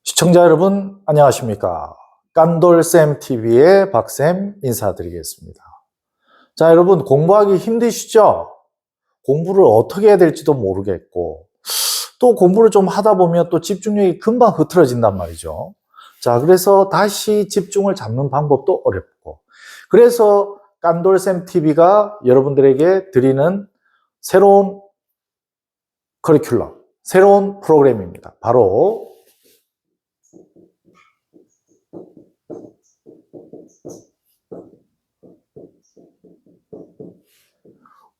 시청자 여러분 안녕하십니까? 깐돌쌤TV의 박쌤 인사드리겠습니다. 자, 여러분 공부하기 힘드시죠? 공부를 어떻게 해야 될지도 모르겠고 또 공부를 좀 하다 보면 또 집중력이 금방 흐트러진단 말이죠. 자, 그래서 다시 집중을 잡는 방법도 어렵고, 그래서 깐돌쌤TV가 여러분들에게 드리는 새로운 커리큘럼, 새로운 프로그램입니다. 바로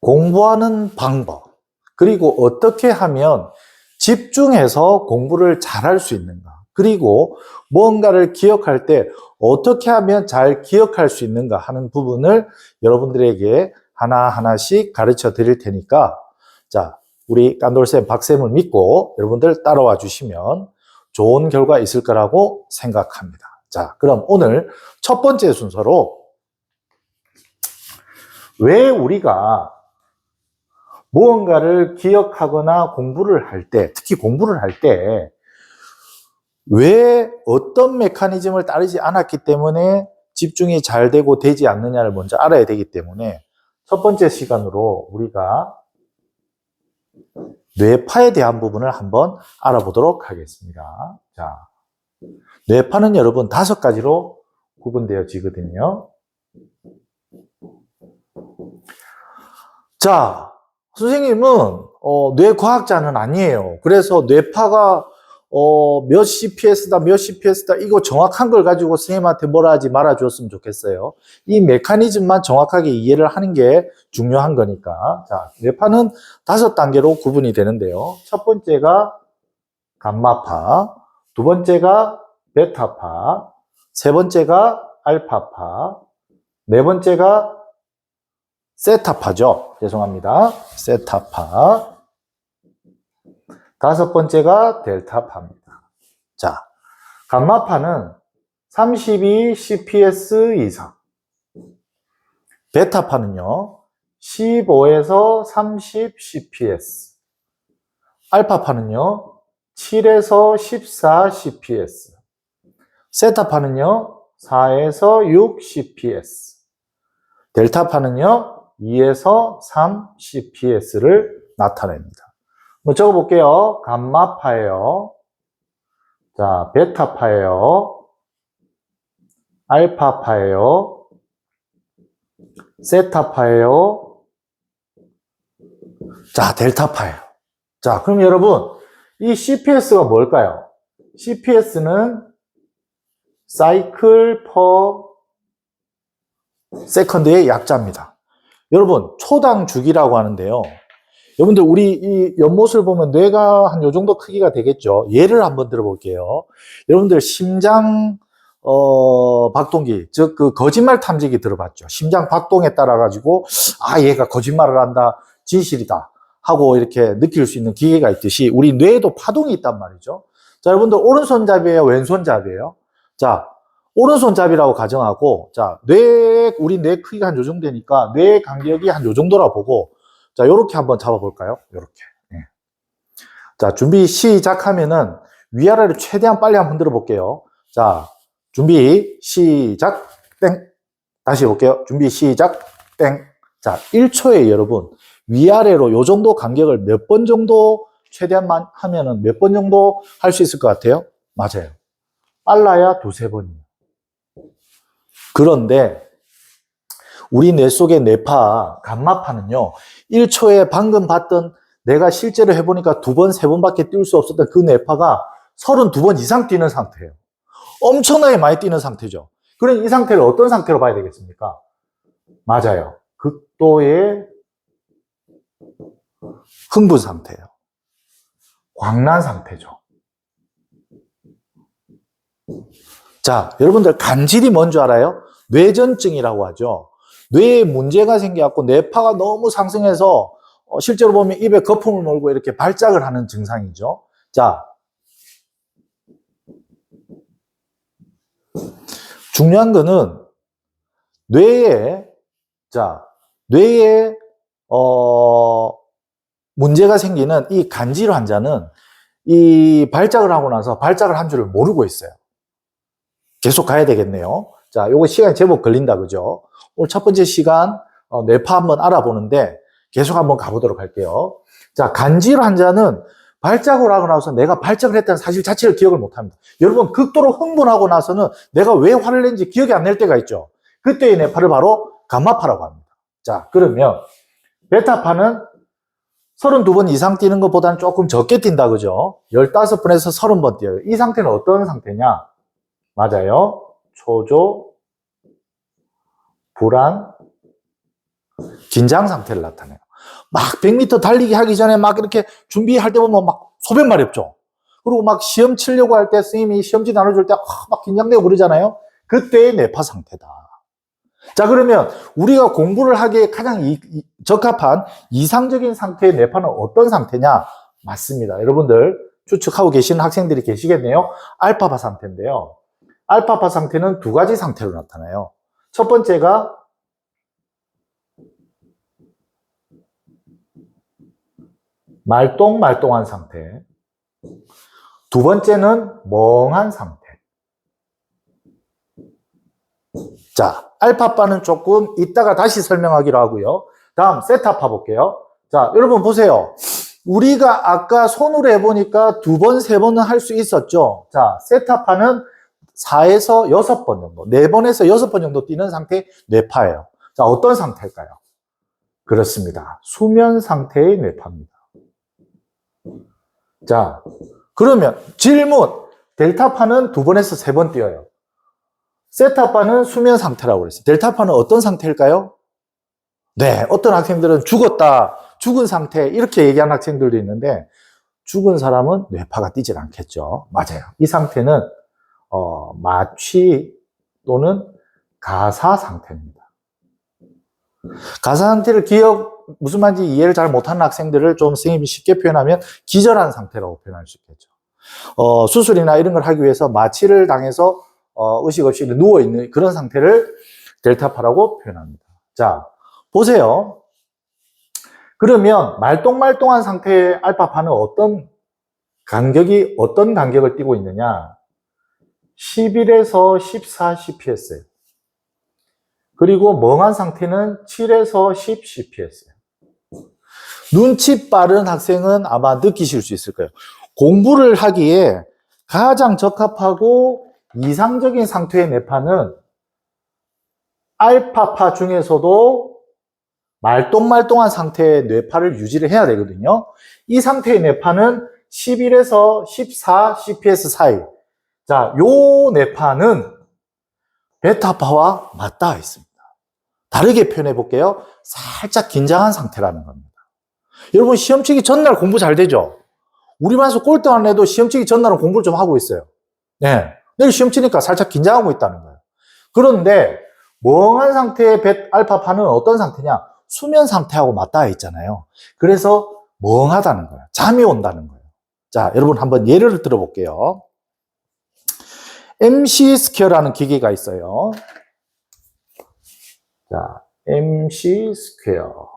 공부하는 방법, 그리고 어떻게 하면 집중해서 공부를 잘할 수 있는가, 그리고 무언가를 기억할 때 어떻게 하면 잘 기억할 수 있는가 하는 부분을 여러분들에게 하나하나씩 가르쳐 드릴 테니까, 자, 우리 깐돌쌤, 박쌤을 믿고 여러분들 따라와 주시면 좋은 결과 있을 거라고 생각합니다. 자, 그럼 오늘 첫 번째 순서로 왜 우리가 무언가를 기억하거나 공부를 할 때, 특히 공부를 할 때, 왜 어떤 메커니즘을 따르지 않았기 때문에 집중이 잘 되고 되지 않느냐를 먼저 알아야 되기 때문에 첫 번째 시간으로 우리가 뇌파에 대한 부분을 한번 알아보도록 하겠습니다. 자, 뇌파는 여러분 5가지로 구분되어지거든요. 자, 선생님은 뇌과학자는 아니에요. 그래서 뇌파가 몇 CPS다 몇 CPS다 이거 정확한 걸 가지고 선생님한테 뭐라 하지 말아 주었으면 좋겠어요. 이 메커니즘만 정확하게 이해를 하는 게 중요한 거니까. 자, 뇌파는 5단계로 구분이 되는데요. 첫 번째가 감마파, 두 번째가 베타파, 세 번째가 알파파, 네 번째가 세타파죠. 죄송합니다. 세타파. 다섯 번째가 델타파입니다. 자, 감마파는 32 CPS 이상. 베타파는요, 15에서 30 CPS. 알파파는요, 7에서 14 CPS. 세타파는요, 4에서 6 CPS. 델타파는요, 2에서 3 CPS를 나타냅니다. 한번 적어볼게요. 감마파예요. 자, 베타파예요. 알파파예요. 세타파예요. 자, 델타파예요. 자, 그럼 여러분, 이 CPS가 뭘까요? CPS는 Cycle per Second의 약자입니다. 여러분, 초당 주기라고 하는데요. 여러분들, 우리 이 연못을 보면 뇌가 한 요 정도 크기가 되겠죠. 예를 한번 들어볼게요. 여러분들, 심장, 박동기, 즉, 그 거짓말 탐지기 들어봤죠. 심장 박동에 따라가지고, 아, 얘가 거짓말을 한다, 진실이다, 하고 이렇게 느낄 수 있는 기계가 있듯이, 우리 뇌에도 파동이 있단 말이죠. 자, 여러분들, 오른손잡이에요? 왼손잡이에요? 자, 오른손잡이라고 가정하고, 자, 우리 뇌 크기가 한 요 정도 되니까, 뇌 간격이 한 요 정도라 보고, 자, 요렇게 한번 잡아볼까요? 요렇게. 네. 자, 준비 시작하면은 위아래를 최대한 빨리 한번 흔들어 볼게요. 자, 준비 시작, 땡. 다시 해볼게요. 준비 시작, 땡. 자, 1초에 여러분, 위아래로 요 정도 간격을 몇 번 정도 최대한만 하면은 몇 번 정도 할 수 있을 것 같아요? 맞아요. 빨라야 2-3번이에요. 그런데 우리 뇌 속의 뇌파, 감마파는요, 1초에 방금 봤던, 내가 실제로 해보니까 2번, 3번밖에 뛸 수 없었던 그 뇌파가 32번 이상 뛰는 상태예요. 엄청나게 많이 뛰는 상태죠. 그럼 이 상태를 어떤 상태로 봐야 되겠습니까? 맞아요. 극도의 흥분 상태예요. 광란 상태죠. 자, 여러분들 간질이 뭔 줄 알아요? 뇌전증이라고 하죠. 뇌에 문제가 생겨갖고 뇌파가 너무 상승해서 실제로 보면 입에 거품을 몰고 이렇게 발작을 하는 증상이죠. 자, 중요한 거는 뇌에 문제가 생기는 이 간질 환자는 이 발작을 하고 나서 발작을 한 줄을 모르고 있어요. 계속 가야 되겠네요. 자, 요거 시간이 제법 걸린다, 그죠? 오늘 첫 번째 시간, 뇌파 한번 알아보는데 계속 한번 가보도록 할게요. 자, 간질 환자는 발작을 하고 나서 내가 발작을 했다는 사실 자체를 기억을 못 합니다. 여러분, 극도로 흥분하고 나서는 내가 왜 화를 낸지 기억이 안 날 때가 있죠. 그때의 뇌파를 바로 감마파라고 합니다. 자, 그러면 베타파는 32번 이상 뛰는 것보다는 조금 적게 뛴다, 그죠? 15번에서 30번 뛰어요. 이 상태는 어떤 상태냐? 맞아요. 초조, 불안, 긴장 상태를 나타내요. 막 100m 달리기 하기 전에 막 이렇게 준비할 때 보면 막 소변 마렵죠. 그리고 막 시험 치려고 할 때 선생님이 시험지 나눠줄 때 막 긴장되고 그러잖아요. 그때의 뇌파 상태다. 자, 그러면 우리가 공부를 하기에 가장 적합한 이상적인 상태의 뇌파는 어떤 상태냐? 맞습니다. 여러분들 추측하고 계시는 학생들이 계시겠네요. 알파파 상태인데요. 알파파 상태는 두 가지 상태로 나타나요. 첫 번째가 말똥말똥한 상태. 두 번째는 멍한 상태. 자, 알파파는 조금 이따가 다시 설명하기로 하고요. 다음 세타파 볼게요. 자, 여러분 보세요. 우리가 아까 손으로 해보니까 2번, 3번은 할 수 있었죠. 자, 세타파는 4에서 6번 정도, 4번에서 6번 정도 뛰는 상태 뇌파예요. 자, 어떤 상태일까요? 그렇습니다. 수면 상태의 뇌파입니다. 자, 그러면 질문. 델타파는 2번에서 3번 뛰어요. 세타파는 수면 상태라고 그랬어요. 델타파는 어떤 상태일까요? 네, 어떤 학생들은 죽었다, 죽은 상태 이렇게 얘기하는 학생들도 있는데 죽은 사람은 뇌파가 뛰질 않겠죠. 맞아요. 이 상태는 마취 또는 가사 상태입니다. 가사 상태를 무슨 말인지 이해를 잘 못하는 학생들을 좀 선생님이 쉽게 표현하면 기절한 상태라고 표현할 수 있겠죠. 수술이나 이런 걸 하기 위해서 마취를 당해서 의식 없이 누워있는 그런 상태를 델타파라고 표현합니다. 자, 보세요. 그러면 말똥말똥한 상태의 알파파는 어떤 간격을 띄고 있느냐? 11에서 14 CPS예요. 그리고 멍한 상태는 7에서 10 CPS예요. 눈치 빠른 학생은 아마 느끼실 수 있을 거예요. 공부를 하기에 가장 적합하고 이상적인 상태의 뇌파는 알파파 중에서도 말똥말똥한 상태의 뇌파를 유지를 해야 되거든요. 이 상태의 뇌파는 11에서 14 CPS 사이. 자, 요 뇌파는 베타파와 맞닿아 있습니다. 다르게 표현해 볼게요. 살짝 긴장한 상태라는 겁니다. 여러분, 시험 치기 전날 공부 잘 되죠? 우리 반에서 꼴등 안 해도 시험 치기 전날은 공부를 좀 하고 있어요. 네. 내일 시험 치니까 살짝 긴장하고 있다는 거예요. 그런데 멍한 상태의 알파파는 어떤 상태냐? 수면 상태하고 맞닿아 있잖아요. 그래서 멍하다는 거예요. 잠이 온다는 거예요. 자, 여러분 한번 예를 들어볼게요. MC 스퀘어라는 기계가 있어요. 자, MC 스퀘어.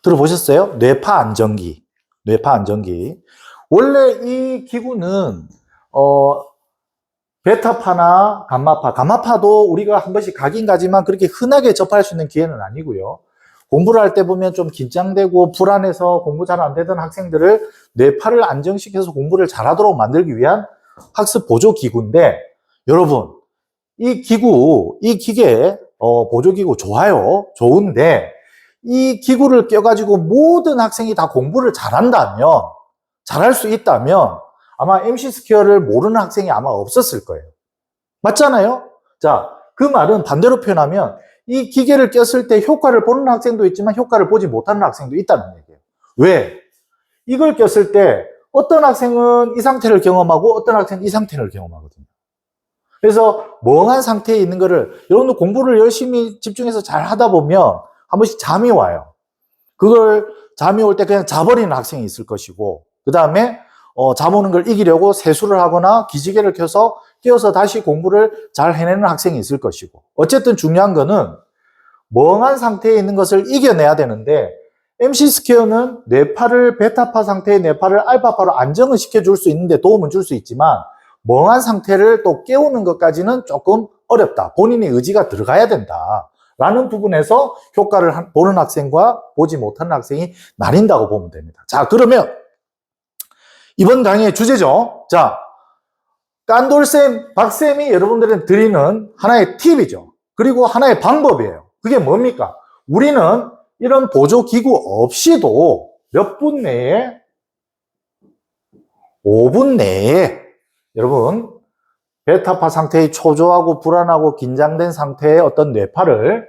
들어보셨어요? 뇌파 안정기. 뇌파 안정기. 원래 이 기구는 베타파나 감마파도 우리가 한 번씩 가긴 가지만 그렇게 흔하게 접할 수 있는 기회는 아니고요. 공부를 할 때 보면 좀 긴장되고 불안해서 공부 잘 안 되던 학생들을 뇌파를 안정시켜서 공부를 잘하도록 만들기 위한 학습 보조 기구인데, 여러분, 이 기계, 보조기구 좋아요. 좋은데, 이 기구를 껴가지고 모든 학생이 다 공부를 잘할 수 있다면, 아마 MC 스퀘어를 모르는 학생이 아마 없었을 거예요. 맞잖아요? 자, 그 말은 반대로 표현하면, 이 기계를 꼈을 때 효과를 보는 학생도 있지만 효과를 보지 못하는 학생도 있다는 얘기예요. 왜? 이걸 꼈을 때 어떤 학생은 이 상태를 경험하고 어떤 학생은 이 상태를 경험하거든요. 그래서 멍한 상태에 있는 거를 여러분도 공부를 열심히 집중해서 잘 하다 보면 한 번씩 잠이 와요. 그걸 잠이 올 때 그냥 자버리는 학생이 있을 것이고, 그 다음에 잠 오는 걸 이기려고 세수를 하거나 기지개를 켜서 깨어서 다시 공부를 잘 해내는 학생이 있을 것이고, 어쨌든 중요한 거는 멍한 상태에 있는 것을 이겨내야 되는데 MC 스퀘어는 뇌파를 베타파 상태의 뇌파를 알파파로 안정을 시켜줄 수 있는데 도움은 줄 수 있지만 멍한 상태를 또 깨우는 것까지는 조금 어렵다. 본인의 의지가 들어가야 된다. 라는 부분에서 효과를 보는 학생과 보지 못하는 학생이 나뉜다고 보면 됩니다. 자, 그러면 이번 강의의 주제죠. 자, 깐돌쌤, 박쌤이 여러분들한테 드리는 하나의 팁이죠. 그리고 하나의 방법이에요. 그게 뭡니까? 우리는 이런 보조기구 없이도 몇 분 내에, 5분 내에 여러분 베타파 상태의 초조하고 불안하고 긴장된 상태의 어떤 뇌파를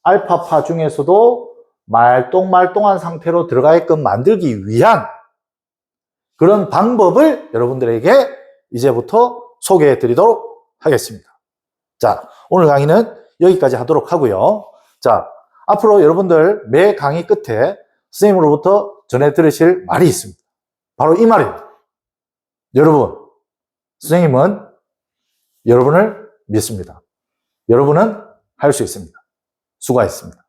알파파 중에서도 말똥말똥한 상태로 들어가게끔 만들기 위한 그런 방법을 여러분들에게 이제부터 소개해 드리도록 하겠습니다. 자, 오늘 강의는 여기까지 하도록 하고요. 자, 앞으로 여러분들 매 강의 끝에 선생님으로부터 전해 들으실 말이 있습니다. 바로 이 말입니다. 여러분, 선생님은 여러분을 믿습니다. 여러분은 할 수 있습니다. 수고하셨습니다.